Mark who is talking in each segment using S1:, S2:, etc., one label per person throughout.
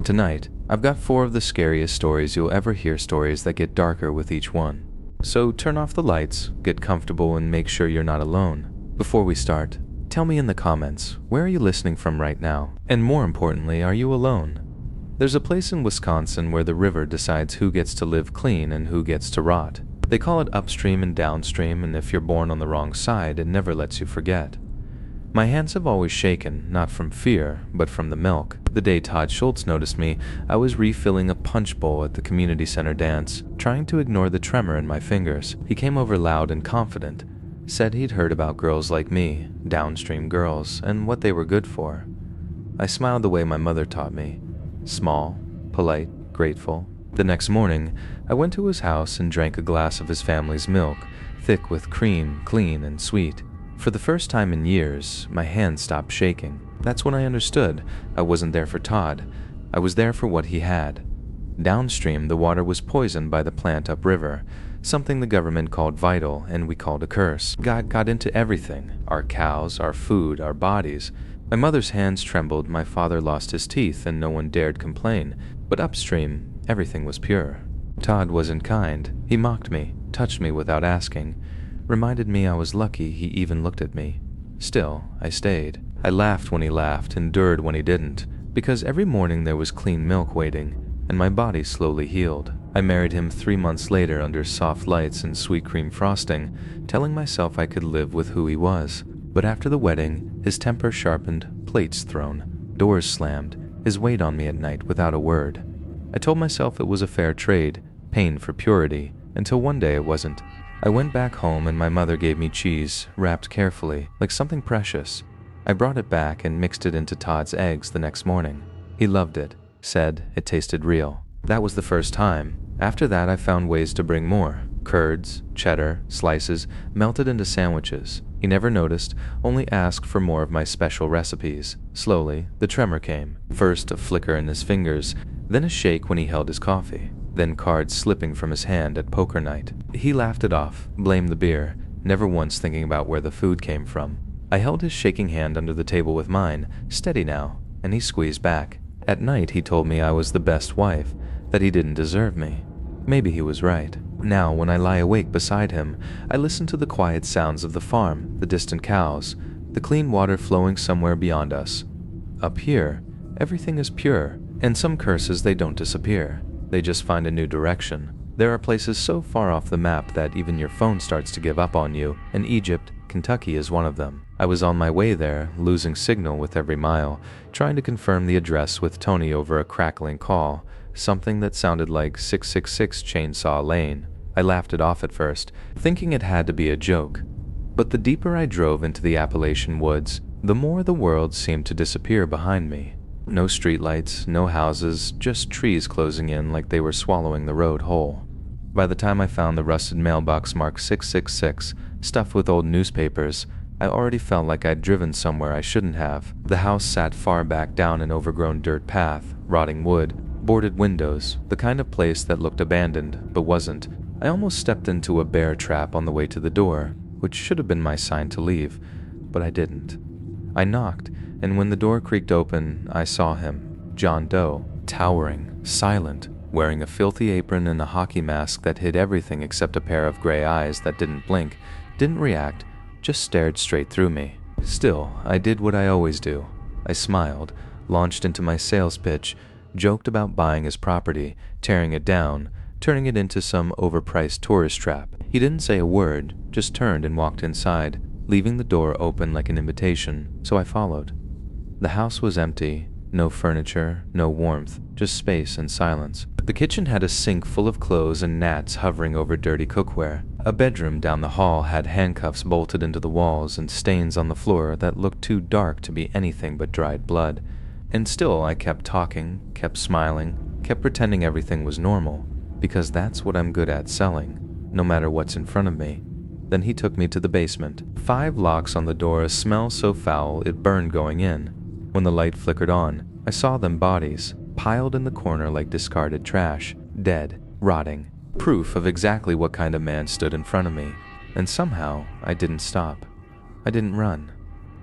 S1: Tonight, I've got 4 of the scariest stories you'll ever hear, stories that get darker with each one. So turn off the lights, get comfortable, and make sure you're not alone. Before we start, tell me in the comments, where are you listening from right now? And more importantly, are you alone? There's a place in Wisconsin where the river decides who gets to live clean and who gets to rot. They call it upstream and downstream, and if you're born on the wrong side, it never lets you forget. My hands have always shaken, not from fear, but from the milk. The day Todd Schultz noticed me, I was refilling a punch bowl at the community center dance, trying to ignore the tremor in my fingers. He came over loud and confident, said he'd heard about girls like me, downstream girls, and what they were good for. I smiled the way my mother taught me, small, polite, grateful. The next morning, I went to his house and drank a glass of his family's milk, thick with cream, clean and sweet. For the first time in years, my hands stopped shaking. That's when I understood I wasn't there for Todd. I was there for what he had. Downstream, the water was poisoned by the plant upriver, something the government called vital and we called a curse. God got into everything, our cows, our food, our bodies. My mother's hands trembled, my father lost his teeth, and no one dared complain. But upstream, everything was pure. Todd wasn't kind. He mocked me, touched me without asking, reminded me I was lucky he even looked at me. Still, I stayed. I laughed when he laughed, endured when he didn't, because every morning there was clean milk waiting, and my body slowly healed. I married him 3 months later under soft lights and sweet cream frosting, telling myself I could live with who he was. But after the wedding, his temper sharpened, plates thrown, doors slammed, his weight on me at night without a word. I told myself it was a fair trade, pain for purity, until one day it wasn't. I went back home and my mother gave me cheese, wrapped carefully, like something precious. I brought it back and mixed it into Todd's eggs the next morning. He loved it, said it tasted real. That was the first time. After that, I found ways to bring more. Curds, cheddar, slices, melted into sandwiches. He never noticed, only asked for more of my special recipes. Slowly, the tremor came. First a flicker in his fingers, then a shake when he held his coffee, then cards slipping from his hand at poker night. He laughed it off, blamed the beer, never once thinking about where the food came from. I held his shaking hand under the table with mine, steady now, and he squeezed back. At night he told me I was the best wife, that he didn't deserve me. Maybe he was right. Now, when I lie awake beside him, I listen to the quiet sounds of the farm, the distant cows, the clean water flowing somewhere beyond us. Up here, everything is pure, and some curses, they don't disappear. They just find a new direction. There are places so far off the map that even your phone starts to give up on you, and Egypt, Kentucky is one of them. I was on my way there, losing signal with every mile, trying to confirm the address with Tony over a crackling call, something that sounded like 666 Chainsaw Lane. I laughed it off at first, thinking it had to be a joke. But the deeper I drove into the Appalachian woods, the more the world seemed to disappear behind me. No streetlights, no houses, just trees closing in like they were swallowing the road whole. By the time I found the rusted mailbox marked 666, stuffed with old newspapers, I already felt like I'd driven somewhere I shouldn't have. The house sat far back down an overgrown dirt path, rotting wood, boarded windows, the kind of place that looked abandoned, but wasn't. I almost stepped into a bear trap on the way to the door, which should have been my sign to leave, but I didn't. I knocked, and when the door creaked open, I saw him, John Doe, towering, silent, wearing a filthy apron and a hockey mask that hid everything except a pair of gray eyes that didn't blink, didn't react, just stared straight through me. Still, I did what I always do. I smiled, launched into my sales pitch, joked about buying his property, tearing it down, turning it into some overpriced tourist trap. He didn't say a word, just turned and walked inside, leaving the door open like an invitation, so I followed. The house was empty, no furniture, no warmth, just space and silence. The kitchen had a sink full of clothes and gnats hovering over dirty cookware. A bedroom down the hall had handcuffs bolted into the walls and stains on the floor that looked too dark to be anything but dried blood. And still I kept talking, kept smiling, kept pretending everything was normal, because that's what I'm good at, selling, no matter what's in front of me. Then he took me to the basement. 5 locks on the door, a smell so foul it burned going in. When the light flickered on, I saw them bodies, piled in the corner like discarded trash, dead, rotting, proof of exactly what kind of man stood in front of me. And somehow, I didn't stop. I didn't run.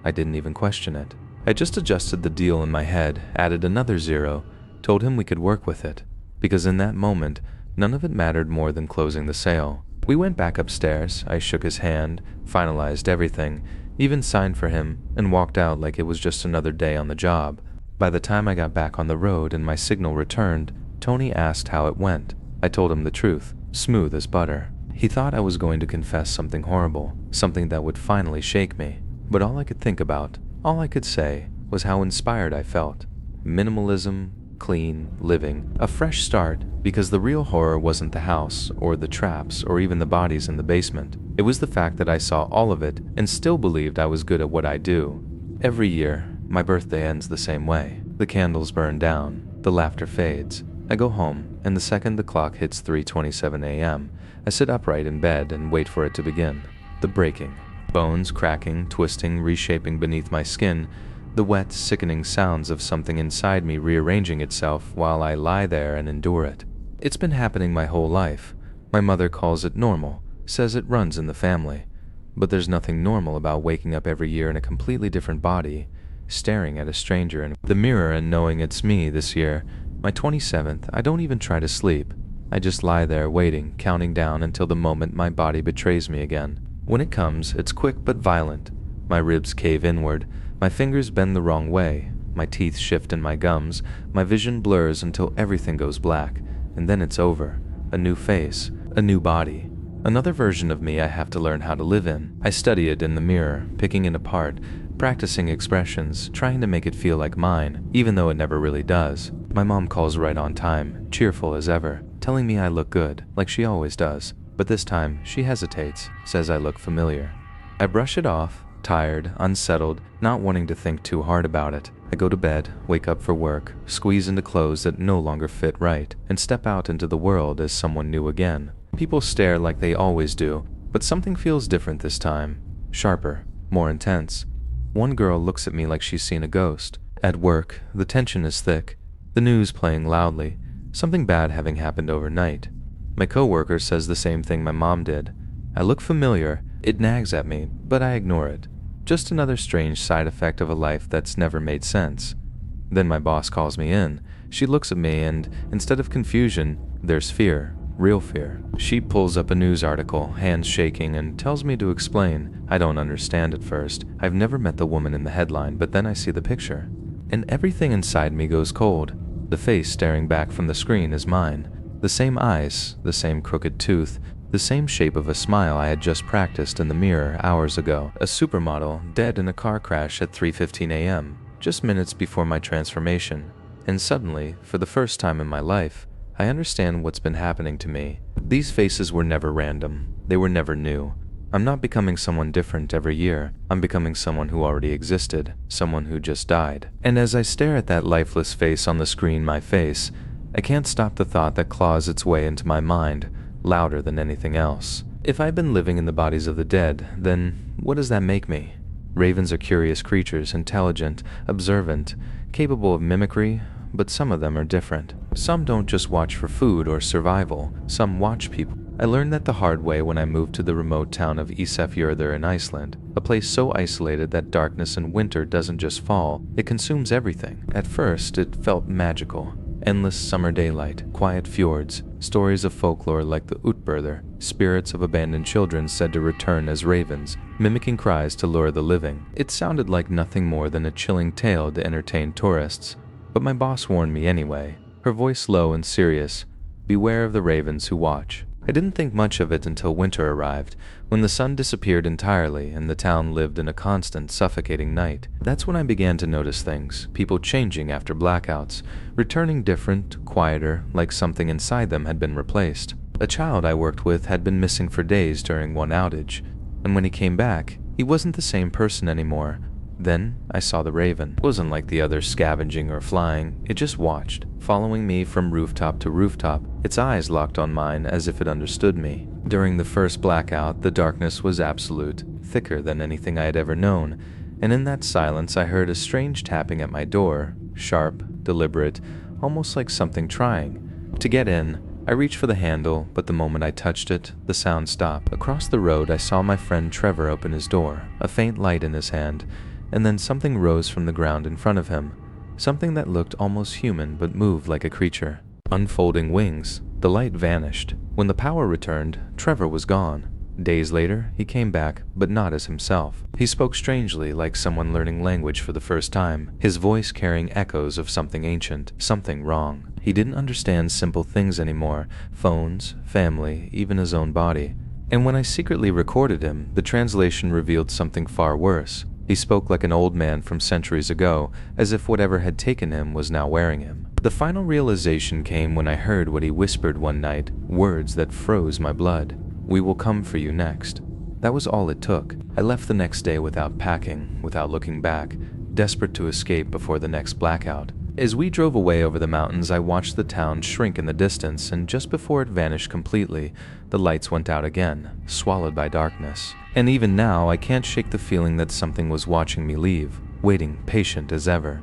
S1: I didn't even question it. I just adjusted the deal in my head, added another 0, told him we could work with it, because in that moment, none of it mattered more than closing the sale. We went back upstairs, I shook his hand, finalized everything, even signed for him, and walked out like it was just another day on the job. By the time I got back on the road and my signal returned, Tony asked how it went. I told him the truth, smooth as butter. He thought I was going to confess something horrible, something that would finally shake me. But all I could think about, all I could say, was how inspired I felt. Minimalism, clean, living, a fresh start, because the real horror wasn't the house, or the traps, or even the bodies in the basement. It was the fact that I saw all of it and still believed I was good at what I do. Every year, my birthday ends the same way. The candles burn down, the laughter fades. I go home, and the second the clock hits 3:27 a.m., I sit upright in bed and wait for it to begin. The breaking. Bones cracking, twisting, reshaping beneath my skin, the wet, sickening sounds of something inside me rearranging itself while I lie there and endure it. It's been happening my whole life. My mother calls it normal, says it runs in the family. But there's nothing normal about waking up every year in a completely different body, staring at a stranger in the mirror and knowing it's me this year. My 27th, I don't even try to sleep. I just lie there waiting, counting down until the moment my body betrays me again. When it comes, it's quick but violent. My ribs cave inward, my fingers bend the wrong way, my teeth shift in my gums, my vision blurs until everything goes black, and then it's over. A new face, a new body. Another version of me I have to learn how to live in. I study it in the mirror, picking it apart, practicing expressions, trying to make it feel like mine, even though it never really does. My mom calls right on time, cheerful as ever, telling me I look good, like she always does. But this time, she hesitates, says I look familiar. I brush it off, tired, unsettled, not wanting to think too hard about it. I go to bed, wake up for work, squeeze into clothes that no longer fit right, and step out into the world as someone new again. People stare like they always do, but something feels different this time. Sharper, more intense. One girl looks at me like she's seen a ghost. At work, the tension is thick, the news playing loudly, something bad having happened overnight. My coworker says the same thing my mom did. I look familiar, it nags at me, but I ignore it. Just another strange side effect of a life that's never made sense. Then my boss calls me in. She looks at me and, instead of confusion, there's fear. Real fear. She pulls up a news article, hands shaking, and tells me to explain. I don't understand at first. I've never met the woman in the headline, but then I see the picture. And everything inside me goes cold. The face staring back from the screen is mine. The same eyes, the same crooked tooth, the same shape of a smile I had just practiced in the mirror hours ago. A supermodel dead in a car crash at 3:15 a.m., just minutes before my transformation. And suddenly, for the first time in my life, I understand what's been happening to me. These faces were never random. They were never new. I'm not becoming someone different every year. I'm becoming someone who already existed, someone who just died. And as I stare at that lifeless face on the screen, my face, I can't stop the thought that claws its way into my mind, louder than anything else. If I've been living in the bodies of the dead, then what does that make me? Ravens are curious creatures, intelligent, observant, capable of mimicry, but some of them are different. Some don't just watch for food or survival, some watch people. I learned that the hard way when I moved to the remote town of Ísafjörður in Iceland, a place so isolated that darkness in winter doesn't just fall, it consumes everything. At first, it felt magical. Endless summer daylight, quiet fjords, stories of folklore like the Utburður, spirits of abandoned children said to return as ravens, mimicking cries to lure the living. It sounded like nothing more than a chilling tale to entertain tourists. But my boss warned me anyway, her voice low and serious. Beware of the ravens who watch. I didn't think much of it until winter arrived, when the sun disappeared entirely and the town lived in a constant, suffocating night. That's when I began to notice things, people changing after blackouts, returning different, quieter, like something inside them had been replaced. A child I worked with had been missing for days during one outage, and when he came back, he wasn't the same person anymore. Then I saw the raven. It wasn't like the others scavenging or flying, it just watched, following me from rooftop to rooftop, its eyes locked on mine as if it understood me. During the first blackout, the darkness was absolute, thicker than anything I had ever known, and in that silence I heard a strange tapping at my door, sharp, deliberate, almost like something trying. To get in, I reached for the handle, but the moment I touched it, the sound stopped. Across the road, I saw my friend Trevor open his door, a faint light in his hand, and then something rose from the ground in front of him. something that looked almost human but moved like a creature. Unfolding wings, the light vanished. When the power returned, Trevor was gone. Days later, he came back, but not as himself. He spoke strangely, like someone learning language for the first time, his voice carrying echoes of something ancient, something wrong. He didn't understand simple things anymore, phones, family, even his own body. And when I secretly recorded him, the translation revealed something far worse. He spoke like an old man from centuries ago, as if whatever had taken him was now wearing him. The final realization came when I heard what he whispered one night, words that froze my blood. "We will come for you next." That was all it took. I left the next day without packing, without looking back, desperate to escape before the next blackout. As we drove away over the mountains, I watched the town shrink in the distance, and just before it vanished completely, the lights went out again, swallowed by darkness. And even now, I can't shake the feeling that something was watching me leave, waiting patient as ever.